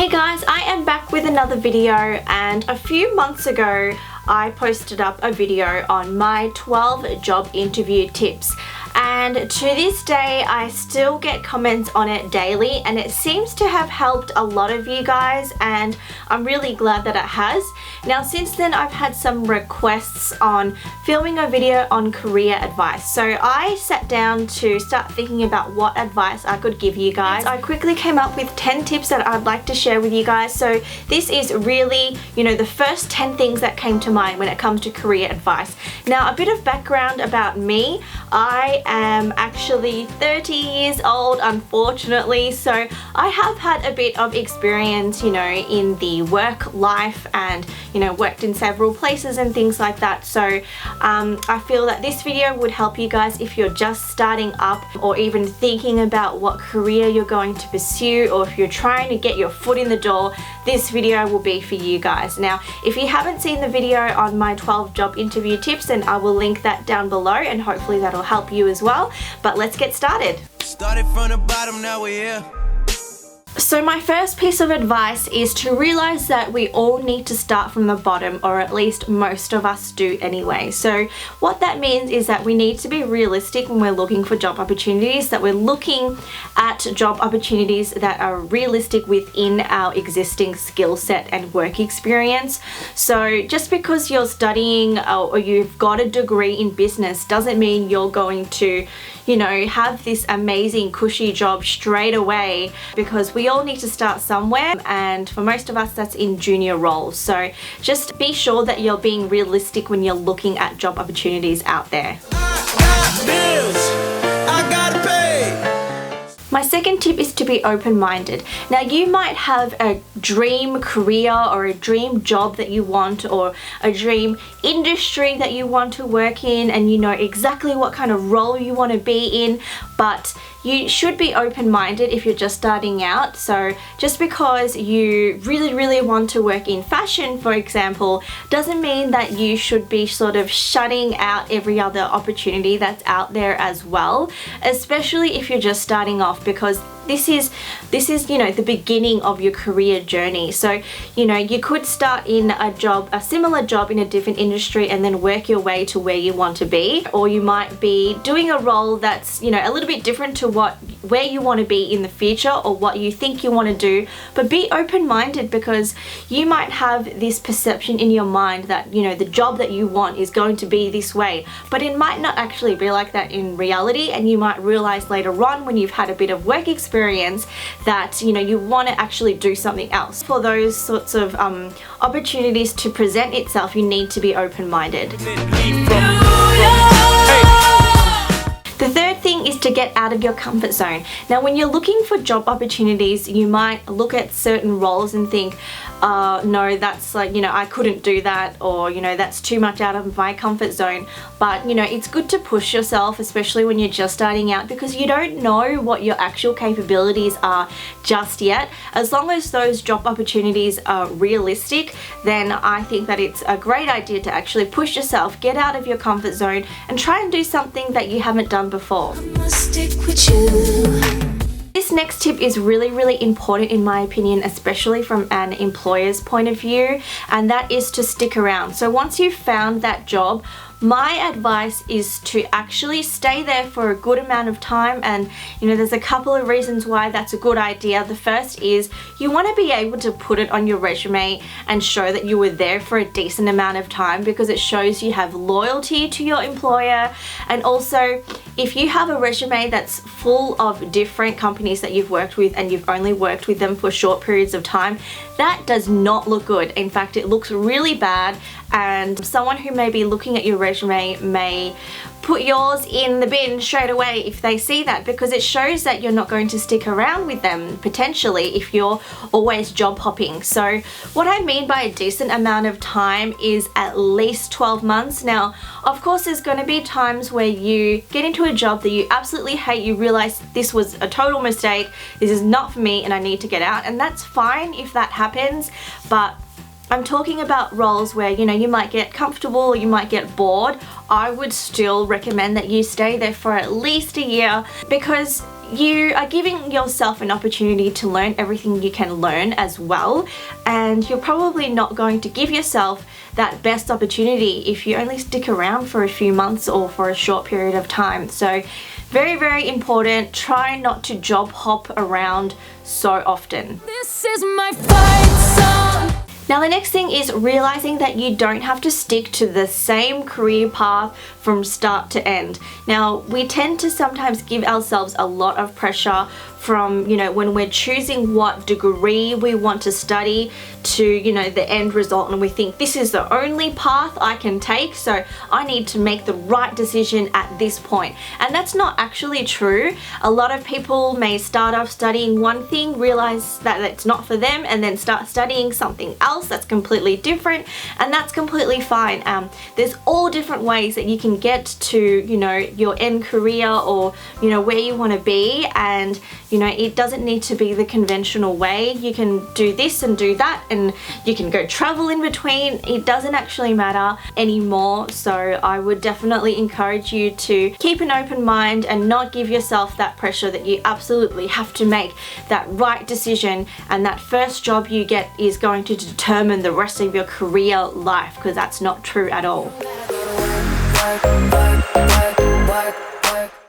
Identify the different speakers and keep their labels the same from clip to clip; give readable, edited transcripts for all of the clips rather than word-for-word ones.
Speaker 1: Hey guys, I am back with another video, and a few months ago I posted up a video on my 12 job interview tips. And to this day, I still get comments on it daily, and it seems to have helped a lot of you guys, and I'm really glad that it has. Now, since then, I've had some requests on filming a video on career advice. So I sat down to start thinking about what advice I could give you guys. I quickly came up with 10 tips that I'd like to share with you guys. So this is really, the first 10 things that came to mind when it comes to career advice. Now, a bit of background about me. I am actually 30 years old, unfortunately, so I have had a bit of experience, in the work life, and worked in several places and things like that. So I feel that this video would help you guys if you're just starting up, or even thinking about what career you're going to pursue, or if you're trying to get your foot in the door. This video will be for you guys. Now, if you haven't seen the video on my 12 job interview tips, then I will link that down below, and hopefully that'll help you as well. But let's get started.
Speaker 2: Started from the bottom, now we're here.
Speaker 1: So my first piece of advice is to realize that we all need to start from the bottom, or at least most of us do anyway. So what that means is that we need to be realistic when we're looking for job opportunities, that we're looking at job opportunities that are realistic within our existing skill set and work experience. So just because you're studying or you've got a degree in business doesn't mean you're going to have this amazing cushy job straight away, because we all need to start somewhere, and for most of us that's in junior roles. So just be sure that you're being realistic when you're looking at job opportunities out there.
Speaker 2: I got bills, I gotta pay.
Speaker 1: My second tip is to be open-minded. Now, you might have a dream career or a dream job that you want, or a dream industry that you want to work in, and you know exactly what kind of role you want to be in, but you should be open-minded if you're just starting out. So just because you really want to work in fashion, for example, doesn't mean that you should be sort of shutting out every other opportunity that's out there as well, especially if you're just starting off, because this is the beginning of your career journey. So you could start in a similar job in a different industry, and then work your way to where you want to be. Or you might be doing a role that's a little bit different to where you want to be in the future, or what you think you want to do. But be open-minded, because you might have this perception in your mind that the job that you want is going to be this way, but it might not actually be like that in reality. And you might realize later on, when you've had a bit of work experience, that you want to actually do something else. For those sorts of opportunities to present itself, you need to be open-minded. The third thing is to get out of your comfort zone. Now, when you're looking for job opportunities, you might look at certain roles and think, no, that's like, I couldn't do that, or, that's too much out of my comfort zone. But, it's good to push yourself, especially when you're just starting out, because you don't know what your actual capabilities are just yet. As long as those job opportunities are realistic, then I think that it's a great idea to actually push yourself, get out of your comfort zone, and try and do something that you haven't done before. This next tip is really important in my opinion, especially from an employer's point of view, and that is to stick around. So once you've found that job, my advice is to actually stay there for a good amount of time. And there's a couple of reasons why that's a good idea. The first is you want to be able to put it on your resume and show that you were there for a decent amount of time, because it shows you have loyalty to your employer. And also, if you have a resume that's full of different companies that you've worked with, and you've only worked with them for short periods of time, that does not look good. In fact, it looks really bad, and someone who may be looking at your resume may put yours in the bin straight away if they see that, because it shows that you're not going to stick around with them potentially if you're always job hopping. So what I mean by a decent amount of time is at least 12 months. Now, of course, there's going to be times where you get into a job that you absolutely hate, you realize this was a total mistake, this is not for me, and I need to get out, and that's fine if that happens. But I'm talking about roles where, you might get comfortable or you might get bored. I would still recommend that you stay there for at least a year, because you are giving yourself an opportunity to learn everything you can learn as well, and you're probably not going to give yourself that best opportunity if you only stick around for a few months or for a short period of time. So very, very important. Try not to job hop around so often.
Speaker 3: This is my fight song.
Speaker 1: Now the next thing is realizing that you don't have to stick to the same career path from start to end. Now we tend to sometimes give ourselves a lot of pressure from, when we're choosing what degree we want to study to, the end result, and we think this is the only path I can take, so I need to make the right decision at this point. And that's not actually true. A lot of people may start off studying one thing, realize that it's not for them, and then start studying something else that's completely different, and that's completely fine. There's all different ways that you can get to, your end career, or, where you want to be, and it doesn't need to be the conventional way. You can do this and do that, and you can go travel in between. It doesn't actually matter anymore. So I would definitely encourage you to keep an open mind and not give yourself that pressure that you absolutely have to make that right decision, and that first job you get is going to determine the rest of your career life, because that's not true at all.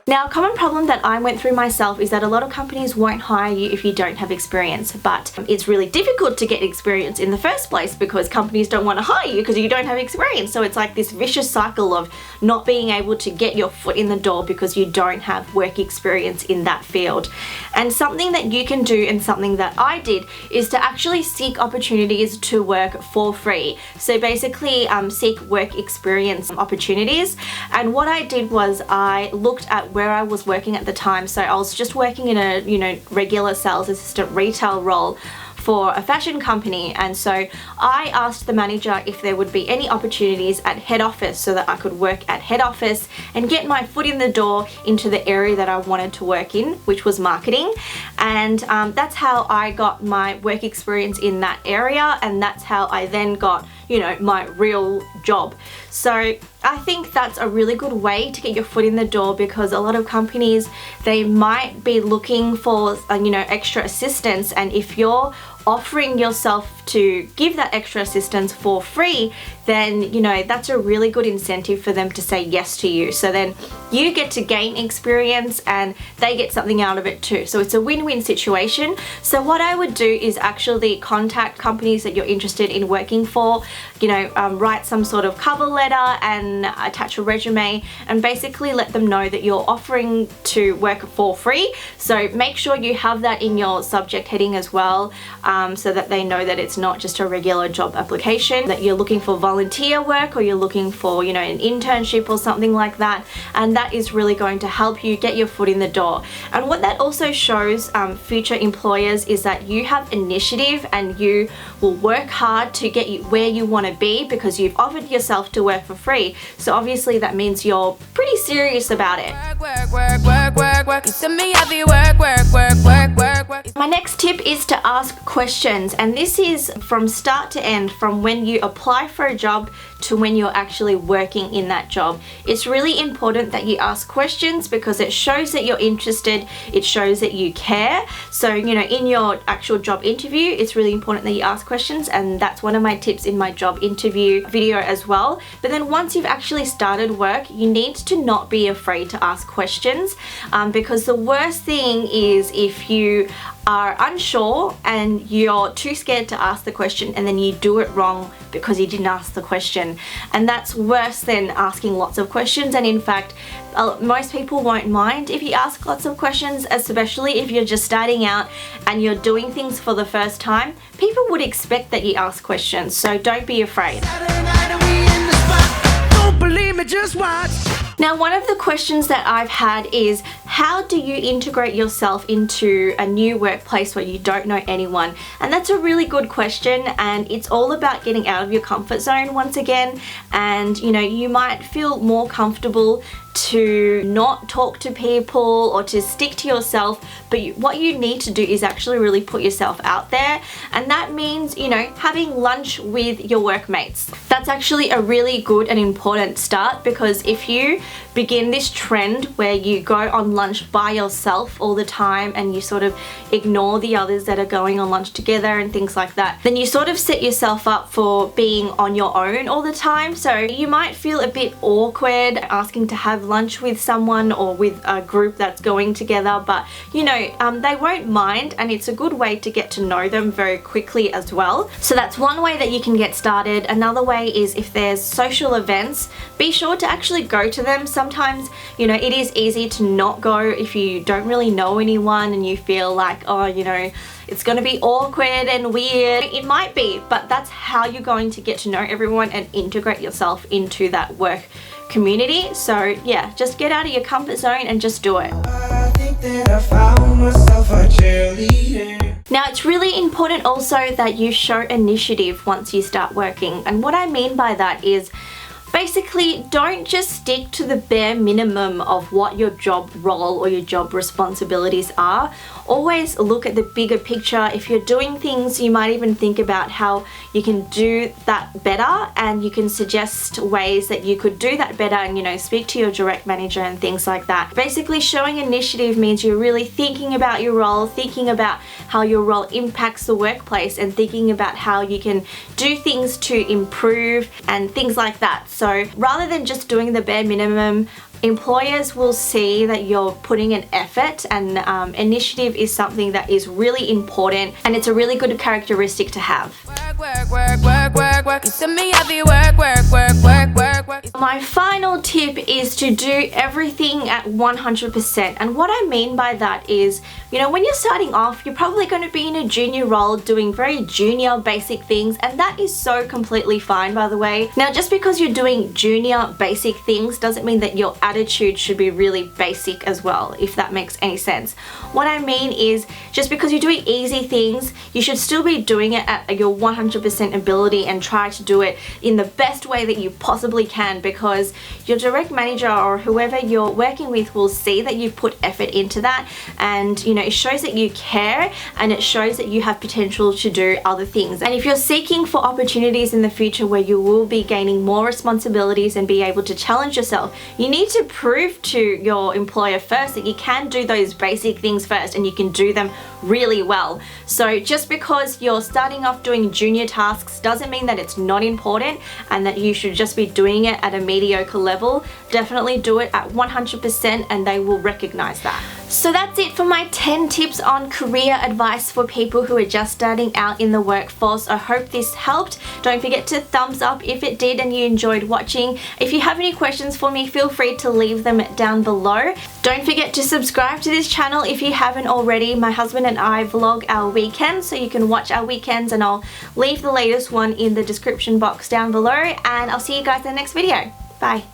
Speaker 1: Now, a common problem that I went through myself is that a lot of companies won't hire you if you don't have experience, but it's really difficult to get experience in the first place because companies don't want to hire you because you don't have experience. So it's like this vicious cycle of not being able to get your foot in the door because you don't have work experience in that field. And something that you can do, and something that I did, is to actually seek opportunities to work for free. So basically seek work experience opportunities. And what I did was I looked at where I was working at the time. So I was just working in a regular sales assistant retail role for a fashion company, and so I asked the manager if there would be any opportunities at head office so that I could work at head office and get my foot in the door into the area that I wanted to work in, which was marketing. And that's how I got my work experience in that area, and that's how I then got my real job. So I think that's a really good way to get your foot in the door, because a lot of companies, they might be looking for extra assistance, and if you're offering yourself to give that extra assistance for free, then that's a really good incentive for them to say yes to you. So then you get to gain experience and they get something out of it too. So it's a win-win situation. So what I would do is actually contact companies that you're interested in working for, write some sort of cover letter and attach a resume, and basically let them know that you're offering to work for free. So make sure you have that in your subject heading as well, so that they know that it's not just a regular job application, that you're looking for volunteer work, or you're looking for an internship or something like that. And that is really going to help you get your foot in the door. And what that also shows future employers is that you have initiative and you will work hard to get you where you want to be, because you've offered yourself to work for free. So obviously that means you're pretty serious about it. My next tip is to ask questions, and this is from start to end, from when you apply for a job to when you're actually working in that job. It's really important that you ask questions because it shows that you're interested, it shows that you care. So in your actual job interview, it's really important that you ask questions, and that's one of my tips in my job interview video as well. But then once you've actually started work, you need to not be afraid to ask questions, because the worst thing is if you are unsure and you're too scared to ask the question and then you do it wrong because you didn't ask the question. And that's worse than asking lots of questions. And in fact, most people won't mind if you ask lots of questions, especially if you're just starting out and you're doing things for the first time. People would expect that you ask questions, so don't be afraid.
Speaker 2: Don't believe me, just watch.
Speaker 1: Now, one of the questions that I've had is, how do you integrate yourself into a new workplace where you don't know anyone? And that's a really good question, and it's all about getting out of your comfort zone once again. And you might feel more comfortable to not talk to people or to stick to yourself, but what you need to do is actually really put yourself out there, and that means having lunch with your workmates. That's actually a really good and important start, because if you begin this trend where you go on lunch by yourself all the time and you sort of ignore the others that are going on lunch together and things like that, then you sort of set yourself up for being on your own all the time. So you might feel a bit awkward asking to have lunch with someone or with a group that's going together, but you know, they won't mind, and it's a good way to get to know them very quickly as well. So that's one way that you can get started. Another way is if there's social events, be sure to actually go to them. Sometimes, you know, it is easy to not go if you don't really know anyone and you feel like, oh, you know, it's going to be awkward and weird. It might be, but that's how you're going to get to know everyone and integrate yourself into that work community. So yeah, just get out of your comfort zone and just do it.
Speaker 2: I think that I found myself a cheerleader.
Speaker 1: Now, it's really important also that you show initiative once you start working. And what I mean by that is basically don't just stick to the bare minimum of what your job role or your job responsibilities are. Always look at the bigger picture. If you're doing things, you might even think about how you can do that better, and you can suggest ways that you could do that better and, you know, speak to your direct manager and things like that. Basically, showing initiative means you're really thinking about your role, thinking about how your role impacts the workplace, and thinking about how you can do things to improve and things like that. So rather than just doing the bare minimum, employers will see that you're putting an effort, and initiative is something that is really important, and it's a really good characteristic to have. My final tip is to do everything at 100%. And what I mean by that is, you know, when you're starting off, you're probably going to be in a junior role doing very junior basic things, and that is so completely fine, by the way. Now, just because you're doing junior basic things doesn't mean that your attitude should be really basic as well, if that makes any sense. What I mean is, just because you're doing easy things, you should still be doing it at your 100% ability and try to do it in the best way that you possibly can, because your direct manager or whoever you're working with will see that you've put effort into that, and you know, it shows that you care, and it shows that you have potential to do other things. And if you're seeking for opportunities in the future where you will be gaining more responsibilities and be able to challenge yourself, you need to prove to your employer first that you can do those basic things first, and you can do them really well. So just because you're starting off doing junior tasks doesn't mean that it's not important and that you should just be doing it at a mediocre level. Definitely do it at 100%, and they will recognize that. So that's it for my 10 tips on career advice for people who are just starting out in the workforce. I hope this helped. Don't forget to thumbs up if it did and you enjoyed watching. If you have any questions for me, feel free to leave them down below. Don't forget to subscribe to this channel if you haven't already. My husband and I vlog our weekends, so you can watch our weekends, and I'll leave the latest one in the description box down below, and I'll see you guys in the next video. Bye.